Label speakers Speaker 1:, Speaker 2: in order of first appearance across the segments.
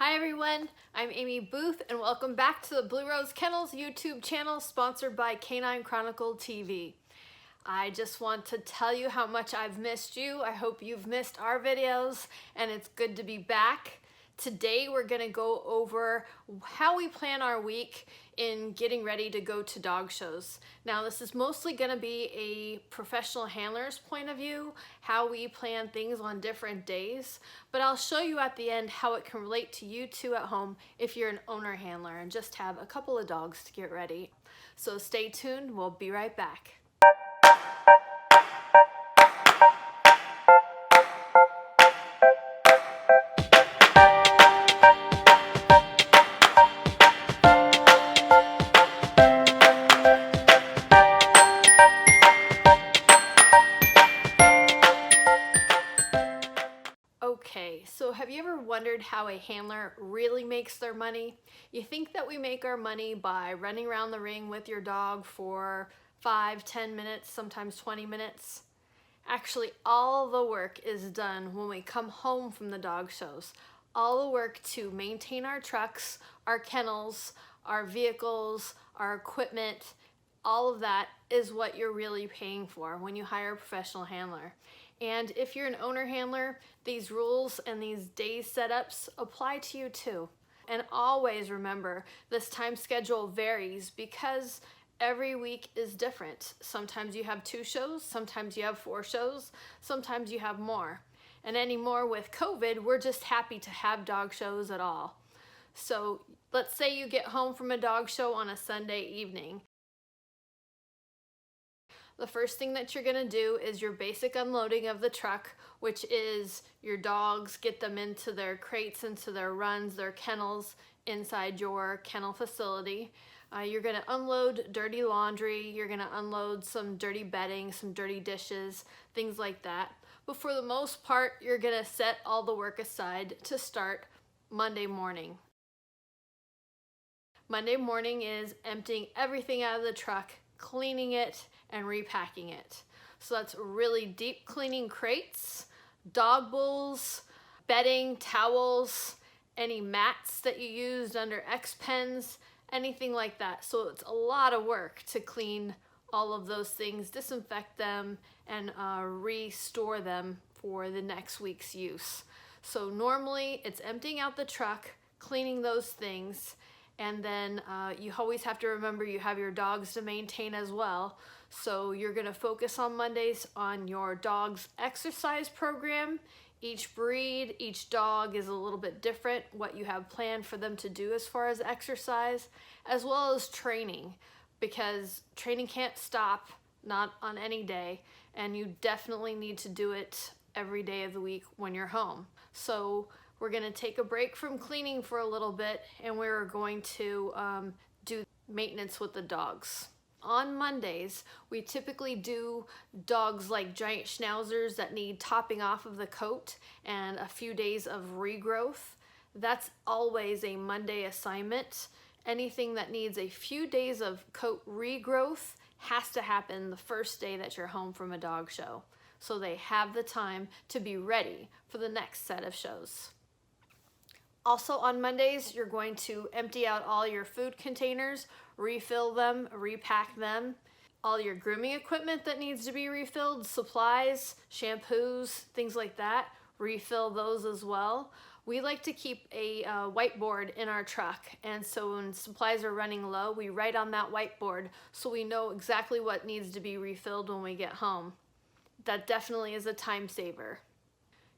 Speaker 1: Hi everyone, I'm Amy Booth and welcome back to the Blue Rose Kennels YouTube channel sponsored by Canine Chronicle TV. I just want to tell you how much I've missed you. I hope you've missed our videos and it's good to be back. Today we're going to go over how we plan our week in getting ready to go to dog shows. Now this is mostly going to be a professional handler's point of view, how we plan things on different days, but I'll show you at the end how it can relate to you too at home if you're an owner handler and just have a couple of dogs to get ready. So stay tuned, we'll be right back. Okay, so have you ever wondered how a handler really makes their money? You think that we make our money by running around the ring with your dog for 5-10 minutes, sometimes 20 minutes. Actually, all the work is done when we come home from the dog shows. All the work to maintain our trucks, our kennels, our vehicles, our equipment, all of that is what you're really paying for when you hire a professional handler. And if you're an owner handler, these rules and these day setups apply to you too. And always remember, this time schedule varies because every week is different. Sometimes you have 2 shows, sometimes you have 4 shows, sometimes you have more. And anymore with COVID, we're just happy to have dog shows at all. So let's say you get home from a dog show on a Sunday evening. The first thing that you're gonna do is your basic unloading of the truck, which is your dogs, get them into their crates, into their runs, their kennels inside your kennel facility. You're gonna unload dirty laundry, you're gonna unload some dirty bedding, some dirty dishes, things like that. But for the most part, you're gonna set all the work aside to start Monday morning. Monday morning is emptying everything out of the truck, cleaning it, and repacking it. So that's really deep cleaning crates, dog bowls, bedding, towels, any mats that you used under X pens, anything like that. So it's a lot of work to clean all of those things, disinfect them, and restore them for the next week's use. So normally it's emptying out the truck, cleaning those things, and then you always have to remember you have your dogs to maintain as well. So you're gonna focus on Mondays on your dog's exercise program. Each breed, each dog is a little bit different, what you have planned for them to do as far as exercise, as well as training, because training can't stop, not on any day, and you definitely need to do it every day of the week when you're home. So we're gonna take a break from cleaning for a little bit and we're going to do maintenance with the dogs. On Mondays, we typically do dogs like giant schnauzers that need topping off of the coat and a few days of regrowth. That's always a Monday assignment. Anything that needs a few days of coat regrowth has to happen the first day that you're home from a dog show, so they have the time to be ready for the next set of shows. Also on Mondays, you're going to empty out all your food containers, refill them, repack them. All your grooming equipment that needs to be refilled, supplies, shampoos, things like that, refill those as well. We like to keep a whiteboard in our truck, and so when supplies are running low, we write on that whiteboard so we know exactly what needs to be refilled when we get home. That definitely is a time saver.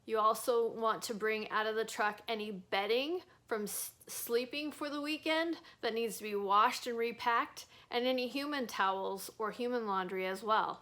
Speaker 1: You also want to bring out of the truck any bedding from sleeping for the weekend that needs to be washed and repacked, and any human towels or human laundry as well.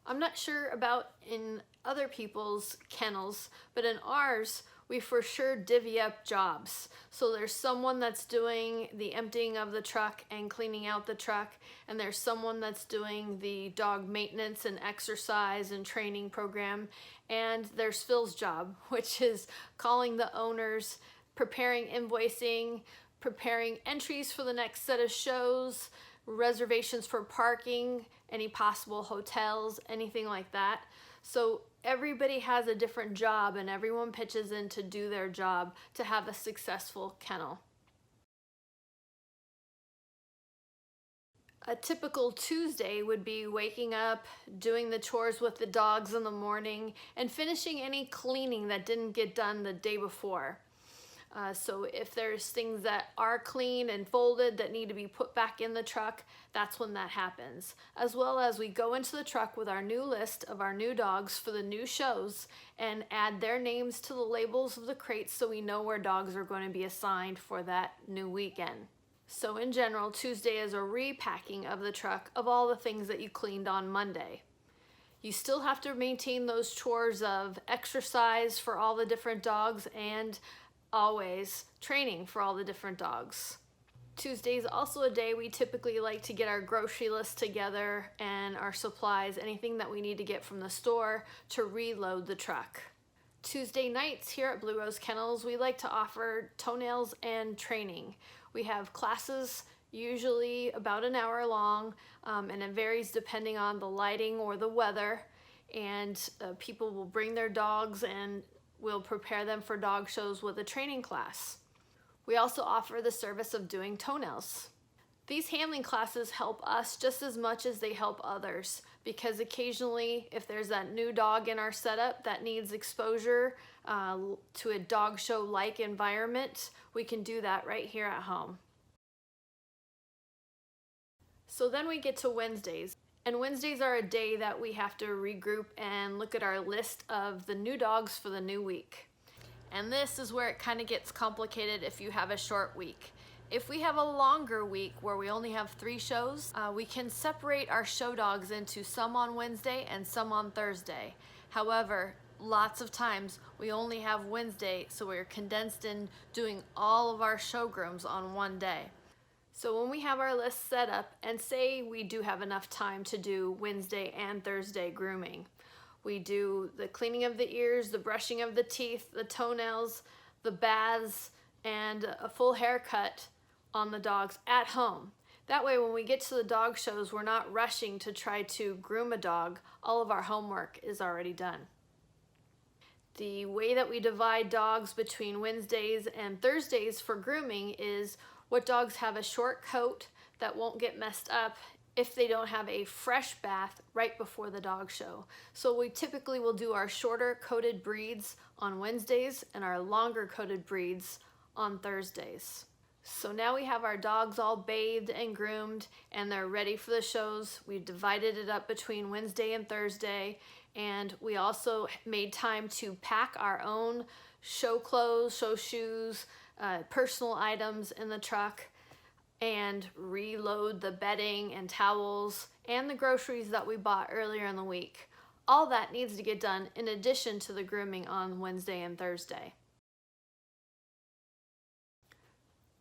Speaker 1: I'm not sure about in other people's kennels, but in ours, we for sure divvy up jobs. So there's someone that's doing the emptying of the truck and cleaning out the truck, and there's someone that's doing the dog maintenance and exercise and training program, and there's Phil's job, which is calling the owners, preparing invoicing, preparing entries for the next set of shows, reservations for parking, any possible hotels, anything like that. So everybody has a different job and everyone pitches in to do their job to have a successful kennel. A typical Tuesday would be waking up, doing the chores with the dogs in the morning, and finishing any cleaning that didn't get done the day before. So if there's things that are clean and folded that need to be put back in the truck, that's when that happens. As well as we go into the truck with our new list of our new dogs for the new shows and add their names to the labels of the crates so we know where dogs are going to be assigned for that new weekend. So in general, Tuesday is a repacking of the truck of all the things that you cleaned on Monday. You still have to maintain those chores of exercise for all the different dogs and always training for all the different dogs. Tuesday is also a day we typically like to get our grocery list together and our supplies, anything that we need to get from the store to reload the truck. Tuesday nights here at Blue Rose Kennels, we like to offer toenails and training. We have classes usually about an hour long, and it varies depending on the lighting or the weather, and people will bring their dogs and we'll prepare them for dog shows with a training class. We also offer the service of doing toenails. These handling classes help us just as much as they help others, because occasionally if there's that new dog in our setup that needs exposure to a dog show-like environment, we can do that right here at home. So then we get to Wednesdays. And Wednesdays are a day that we have to regroup and look at our list of the new dogs for the new week. And this is where it kind of gets complicated if you have a short week. If we have a longer week where we only have 3 shows, we can separate our show dogs into some on Wednesday and some on Thursday. However, lots of times we only have Wednesday, so we're condensed in doing all of our show grooms on one day. So when we have our list set up, and say we do have enough time to do Wednesday and Thursday grooming, we do the cleaning of the ears, the brushing of the teeth, the toenails, the baths, and a full haircut on the dogs at home. That way when we get to the dog shows, we're not rushing to try to groom a dog. All of our homework is already done. The way that we divide dogs between Wednesdays and Thursdays for grooming is what dogs have a short coat that won't get messed up if they don't have a fresh bath right before the dog show. So we typically will do our shorter coated breeds on Wednesdays and our longer coated breeds on Thursdays. So now we have our dogs all bathed and groomed and they're ready for the shows. We've divided it up between Wednesday and Thursday, and we also made time to pack our own show clothes, show shoes, personal items in the truck, and reload the bedding and towels and the groceries that we bought earlier in the week. All that needs to get done in addition to the grooming on Wednesday and Thursday.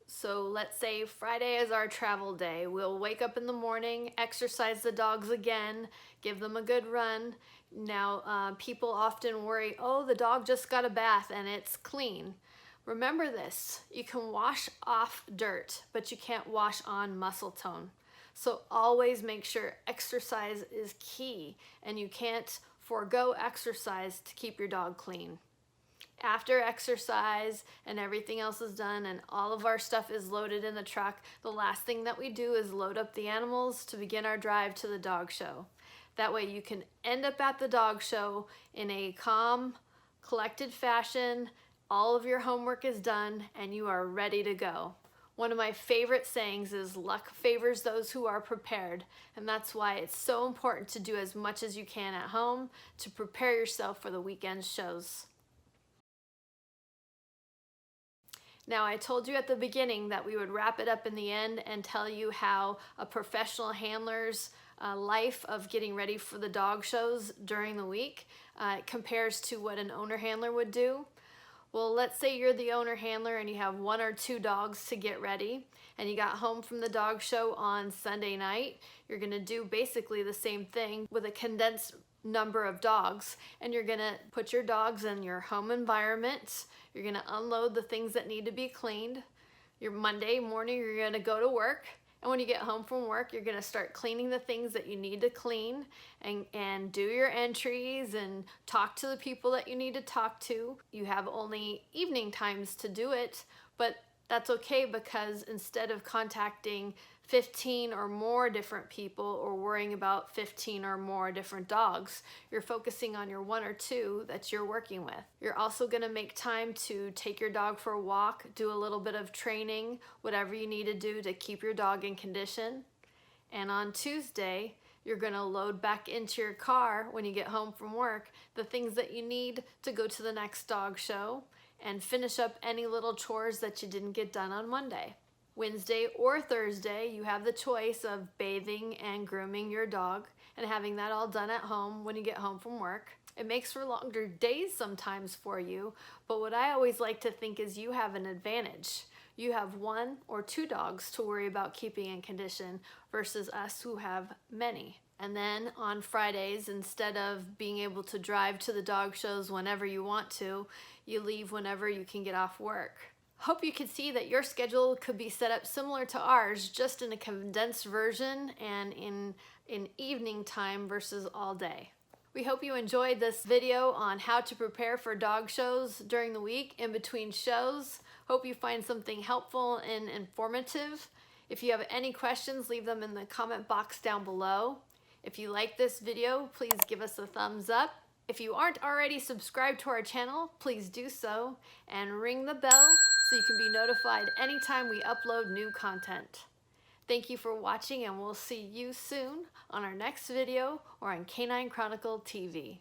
Speaker 1: So let's say Friday is our travel day. We'll wake up in the morning, exercise the dogs again, give them a good run. Now people often worry, oh, the dog just got a bath and it's clean. Remember this, you can wash off dirt, but you can't wash on muscle tone. So always make sure exercise is key, and you can't forego exercise to keep your dog clean. After exercise and everything else is done and all of our stuff is loaded in the truck, the last thing that we do is load up the animals to begin our drive to the dog show. That way you can end up at the dog show in a calm, collected fashion. All of your homework is done and you are ready to go. One of my favorite sayings is luck favors those who are prepared, and that's why it's so important to do as much as you can at home to prepare yourself for the weekend shows. Now, I told you at the beginning that we would wrap it up in the end and tell you how a professional handler's life of getting ready for the dog shows during the week compares to what an owner handler would do. Well, let's say you're the owner handler and you have 1 or 2 dogs to get ready, and you got home from the dog show on Sunday night. You're gonna do basically the same thing with a condensed number of dogs, and you're gonna put your dogs in your home environment. You're gonna unload the things that need to be cleaned. Your Monday morning, you're gonna go to work, And when you get home from work, you're gonna start cleaning the things that you need to clean and do your entries and talk to the people that you need to talk to. You have only evening times to do it, but that's okay, because instead of contacting 15 or more different people or worrying about 15 or more different dogs, you're focusing on your 1 or 2 that you're working with. You're also going to make time to take your dog for a walk, do a little bit of training, whatever you need to do to keep your dog in condition. And on Tuesday, you're going to load back into your car when you get home from work the things that you need to go to the next dog show and finish up any little chores that you didn't get done on Monday. Wednesday or Thursday, you have the choice of bathing and grooming your dog and having that all done at home when you get home from work. It makes for longer days sometimes for you, but what I always like to think is you have an advantage. You have 1 or 2 dogs to worry about keeping in condition versus us who have many. And then on Fridays, instead of being able to drive to the dog shows whenever you want to, you leave whenever you can get off work. Hope you can see that your schedule could be set up similar to ours, just in a condensed version and in evening time versus all day. We hope you enjoyed this video on how to prepare for dog shows during the week in between shows. Hope you find something helpful and informative. If you have any questions, leave them in the comment box down below. If you like this video, please give us a thumbs up. If you aren't already subscribed to our channel, please do so and ring the bell so you can be notified anytime we upload new content. Thank you for watching, and we'll see you soon on our next video or on Canine Chronicle TV.